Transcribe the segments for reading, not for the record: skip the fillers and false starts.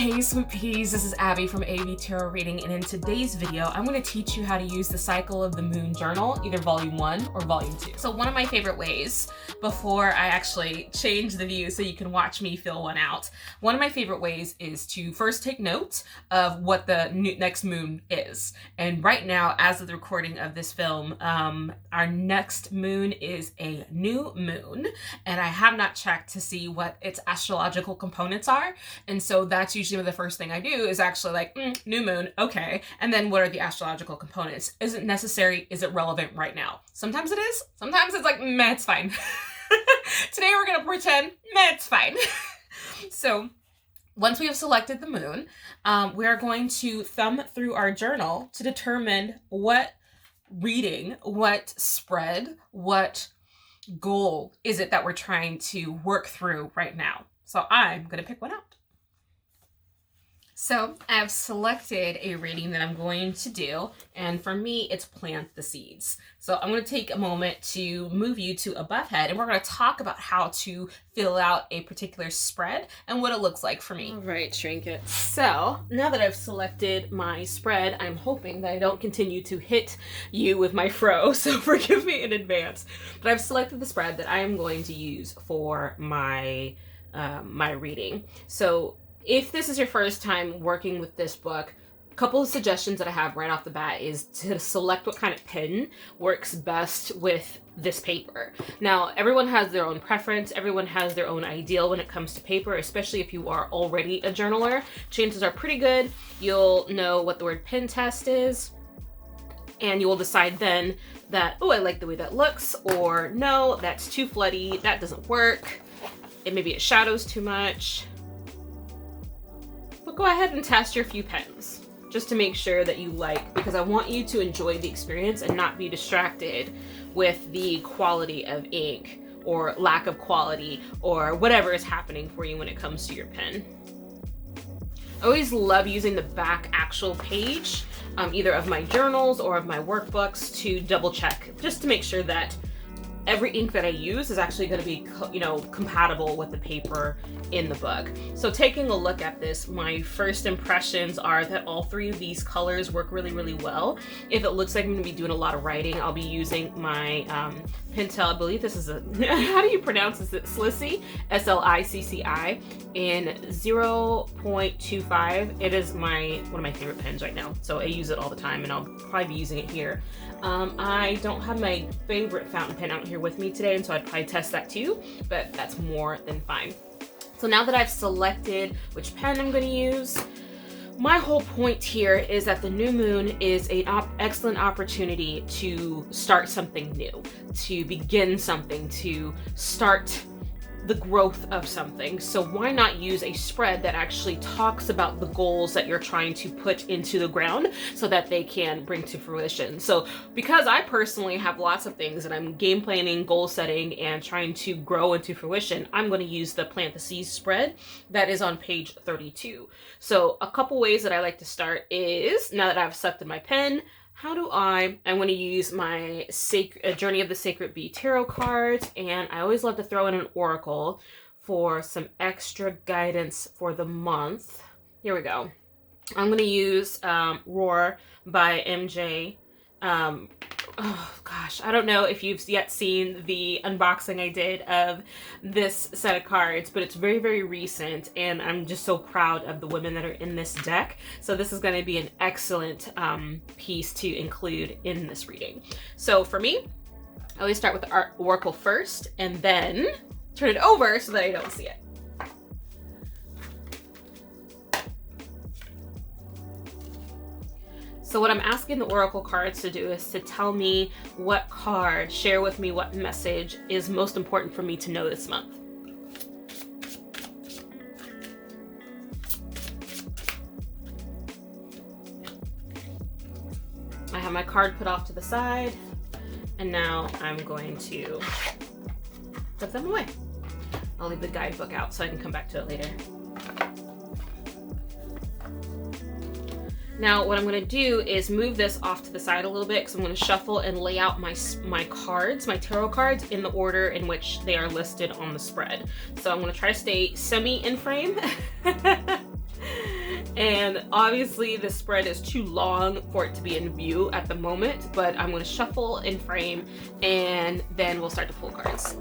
Hey sweet peas, this is Abby from AV Tarot Reading, and in today's video I'm going to teach you how to use the Cycle of the Moon journal, either volume 1 or volume 2. So one of my favorite ways, before I actually change the view so you can watch me fill one out, one of my favorite ways is to first take note of what the next moon is. And right now, as of the recording of this film, our next moon is a new moon, and I have not checked to see what its astrological components are, and so that's usually the first thing I do is actually like, new moon, okay. And then what are the astrological components? Is it necessary? Is it relevant right now? Sometimes it is. Sometimes it's like, meh, it's fine. Today we're gonna pretend, meh, it's fine. So once we have selected the moon, we are going to thumb through our journal to determine what reading, what spread, what goal is it that we're trying to work through right now. So I'm gonna pick one out. So I have selected a reading that I'm going to do, and for me, it's Plant the Seeds. So I'm going to take a moment to move you to above head, and we're going to talk about how to fill out a particular spread and what it looks like for me. All right, Trinkets. So now that I've selected my spread, I'm hoping that I don't continue to hit you with my fro, so forgive me in advance. But I've selected the spread that I am going to use for my my reading. So if this is your first time working with this book, a couple of suggestions that I have right off the bat is to select what kind of pen works best with this paper. Now, everyone has their own preference. Everyone has their own ideal when it comes to paper, especially if you are already a journaler. Chances are pretty good you'll know what the word pen test is, and you will decide then that, oh, I like the way that looks, or no, that's too floody, that doesn't work, maybe it shadows too much. But go ahead and test your few pens just to make sure that you like, because I want you to enjoy the experience and not be distracted with the quality of ink or lack of quality or whatever is happening for you when it comes to your pen. I always love using the back actual page, either of my journals or of my workbooks, to double check, just to make sure that every ink that I use is actually going to be, compatible with the paper in the book. So taking a look at this, my first impressions are that all three of these colors work really, really well. If it looks like I'm going to be doing a lot of writing, I'll be using my Pentel, I believe this is a, how do you pronounce this? Slicci, S-L-I-C-C-I, in 0.25. It is one of my favorite pens right now, so I use it all the time, and I'll probably be using it here. I don't have my favorite fountain pen out here with me today, and so I'd probably test that too, but that's more than fine. So now that I've selected which pen I'm going to use, my whole point here is that the new moon is an excellent opportunity to start something new, to begin something, to start the growth of something. So why not use a spread that actually talks about the goals that you're trying to put into the ground so that they can bring to fruition. So because I personally have lots of things that I'm game planning, goal setting, and trying to grow into fruition, I'm going to use the Plant the Seeds spread that is on page 32. So a couple ways that I like to start is, now that I've selected my pen, I'm going to use my Journey of the Sacred Bee tarot cards, and I always love to throw in an oracle for some extra guidance for the month. Here we go. I'm going to use Roar by MJ. Oh gosh, I don't know if you've yet seen the unboxing I did of this set of cards, but it's very, very recent, and I'm just so proud of the women that are in this deck. So this is going to be an excellent piece to include in this reading. So for me, I always start with the oracle first, and then turn it over so that I don't see it. So what I'm asking the oracle cards to do is to tell me what card, share with me what message is most important for me to know this month. I have my card put off to the side, and now I'm going to put them away. I'll leave the guidebook out so I can come back to it later. Now what I'm going to do is move this off to the side a little bit, because I'm going to shuffle and lay out my cards, my tarot cards, in the order in which they are listed on the spread. So I'm going to try to stay semi in frame. And obviously the spread is too long for it to be in view at the moment, but I'm going to shuffle and frame, and then we'll start to pull cards.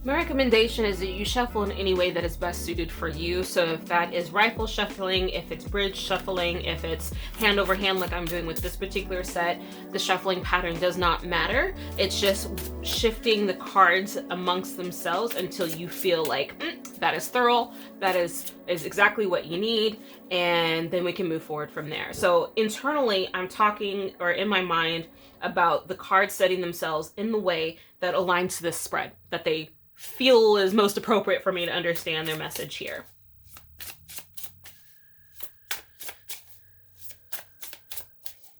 My recommendation is that you shuffle in any way that is best suited for you. So if that is rifle shuffling, if it's bridge shuffling, if it's hand over hand like I'm doing with this particular set, the shuffling pattern does not matter. It's just shifting the cards amongst themselves until you feel like that is thorough, that is exactly what you need, and then we can move forward from there. So internally, I'm talking, or in my mind, about the cards setting themselves in the way that aligns to this spread, that they feel is most appropriate for me to understand their message here.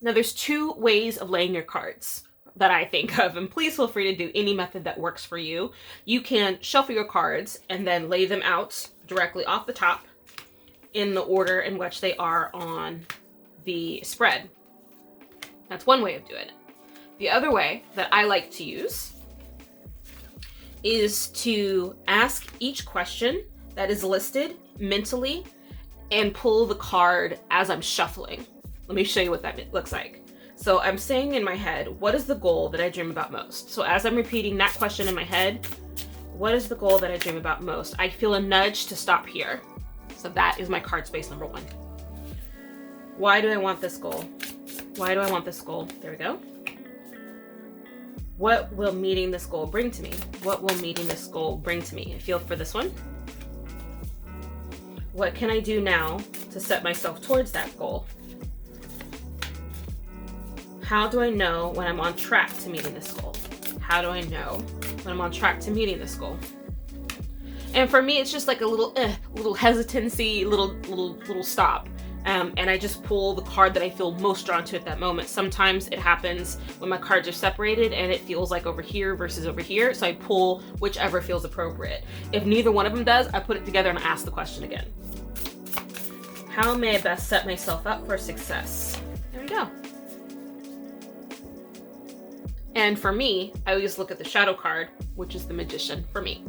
Now there's two ways of laying your cards that I think of, and please feel free to do any method that works for you. You can shuffle your cards and then lay them out directly off the top in the order in which they are on the spread. That's one way of doing it. The other way that I like to use is to ask each question that is listed mentally and pull the card as I'm shuffling. Let me show you what that looks like. So I'm saying in my head, what is the goal that I dream about most? So as I'm repeating that question in my head, what is the goal that I dream about most? I feel a nudge to stop here. So that is my card space number one. Why do I want this goal? Why do I want this goal? There we go. What will meeting this goal bring to me? What will meeting this goal bring to me? I feel for this one. What can I do now to set myself towards that goal? How do I know when I'm on track to meeting this goal? How do I know when I'm on track to meeting this goal? And for me, it's just like a little hesitancy, little stop. And I just pull the card that I feel most drawn to at that moment. Sometimes it happens when my cards are separated and it feels like over here versus over here. So I pull whichever feels appropriate. If neither one of them does, I put it together and I ask the question again. How may I best set myself up for success? There we go. And for me, I always look at the shadow card, which is the Magician for me.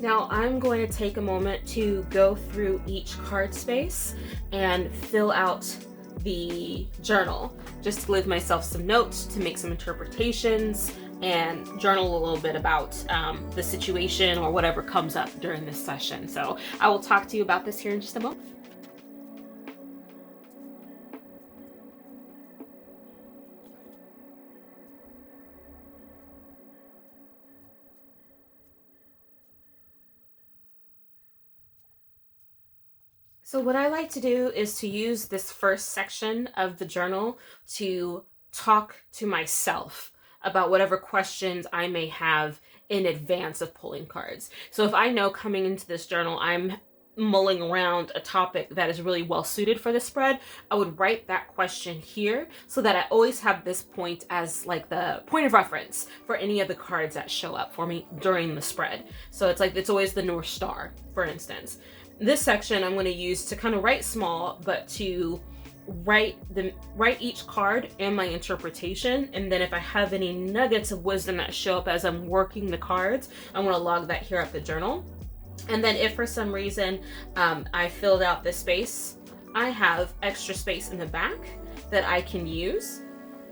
Now I'm going to take a moment to go through each card space and fill out the journal, just to leave myself some notes, to make some interpretations, and journal a little bit about the situation or whatever comes up during this session. So I will talk to you about this here in just a moment. So what I like to do is to use this first section of the journal to talk to myself about whatever questions I may have in advance of pulling cards. So if I know coming into this journal I'm mulling around a topic that is really well suited for the spread, I would write that question here so that I always have this point as like the point of reference for any of the cards that show up for me during the spread. So it's like, it's always the North Star, for instance. This section I'm going to use to kind of write small, but to write each card and my interpretation. And then if I have any nuggets of wisdom that show up as I'm working the cards, I'm going to log that here up the journal. And then if for some reason I filled out this space, I have extra space in the back that I can use,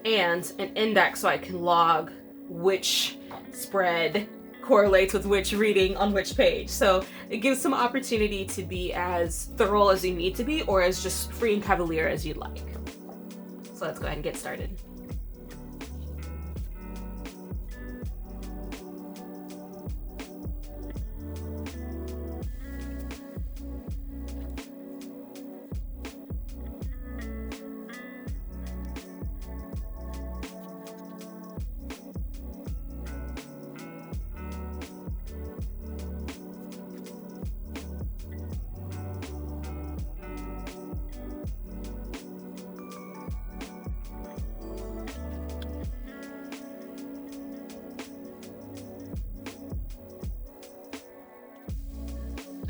and an index so I can log which spread correlates with which reading on which page. So it gives some opportunity to be as thorough as you need to be, or as just free and cavalier as you'd like. So let's go ahead and get started.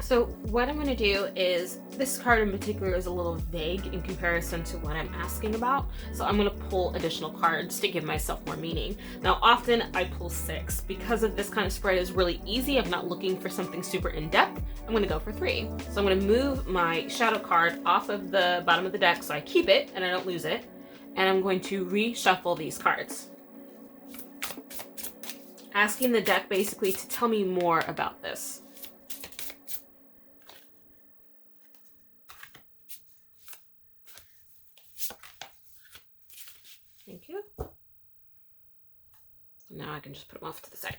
So what I'm going to do is, this card in particular is a little vague in comparison to what I'm asking about. So I'm going to pull additional cards to give myself more meaning. Now, often I pull 6. Because of this kind of spread is really easy, I'm not looking for something super in-depth, I'm going to go for 3. So I'm going to move my shadow card off of the bottom of the deck so I keep it and I don't lose it. And I'm going to reshuffle these cards, asking the deck basically to tell me more about this. Thank you. Now I can just put them off to the side.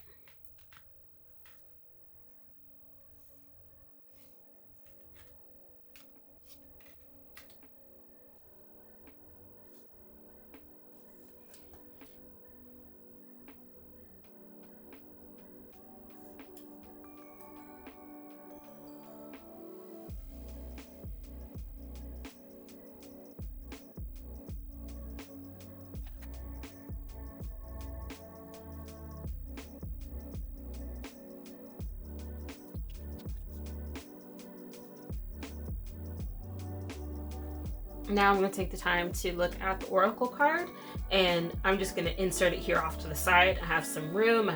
Now I'm going to take the time to look at the Oracle card, and I'm just going to insert it here off to the side. I have some room,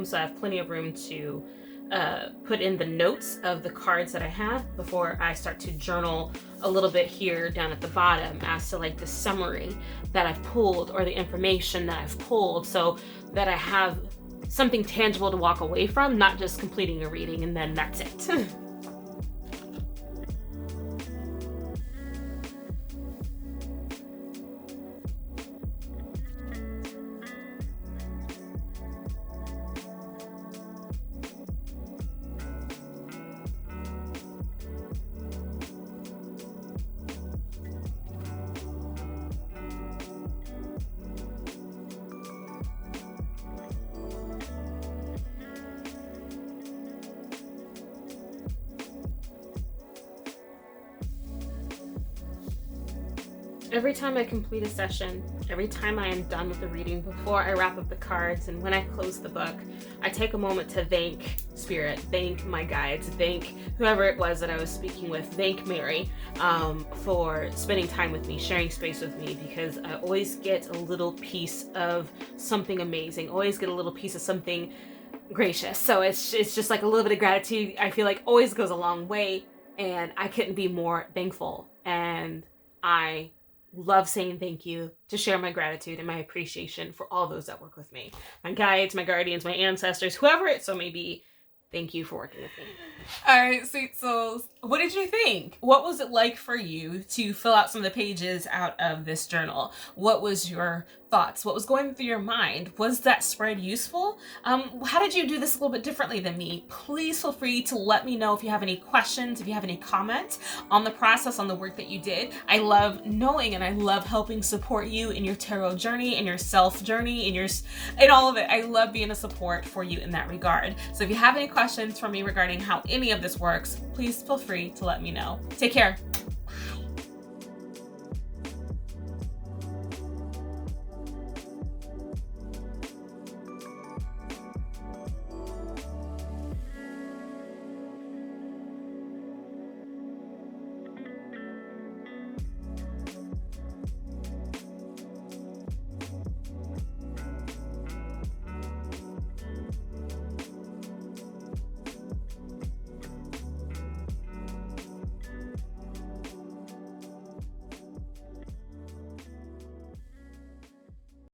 so I have plenty of room to put in the notes of the cards that I have before I start to journal a little bit here down at the bottom as to like the summary that I've pulled or the information that I've pulled, so that I have something tangible to walk away from, not just completing a reading and then that's it. Every time I complete a session, every time I am done with the reading, before I wrap up the cards and when I close the book, I take a moment to thank Spirit, thank my guides, thank whoever it was that I was speaking with, thank Mary for spending time with me, sharing space with me, because I always get a little piece of something amazing, always get a little piece of something gracious. So it's just like a little bit of gratitude. I feel like always goes a long way, and I couldn't be more thankful. And I love saying thank you, to share my gratitude and my appreciation for all those that work with me. My guides, my guardians, my ancestors, whoever it so may be, thank you for working with me. All right, sweet souls. What did you think? What was it like for you to fill out some of the pages out of this journal? What was your thoughts? What was going through your mind? Was that spread useful? How did you do this a little bit differently than me? Please feel free to let me know if you have any questions, if you have any comments on the process, on the work that you did. I love knowing and I love helping support you in your tarot journey, in your self journey, in all of it. I love being a support for you in that regard. So if you have any questions for me regarding how any of this works, please feel free to let me know. Take care.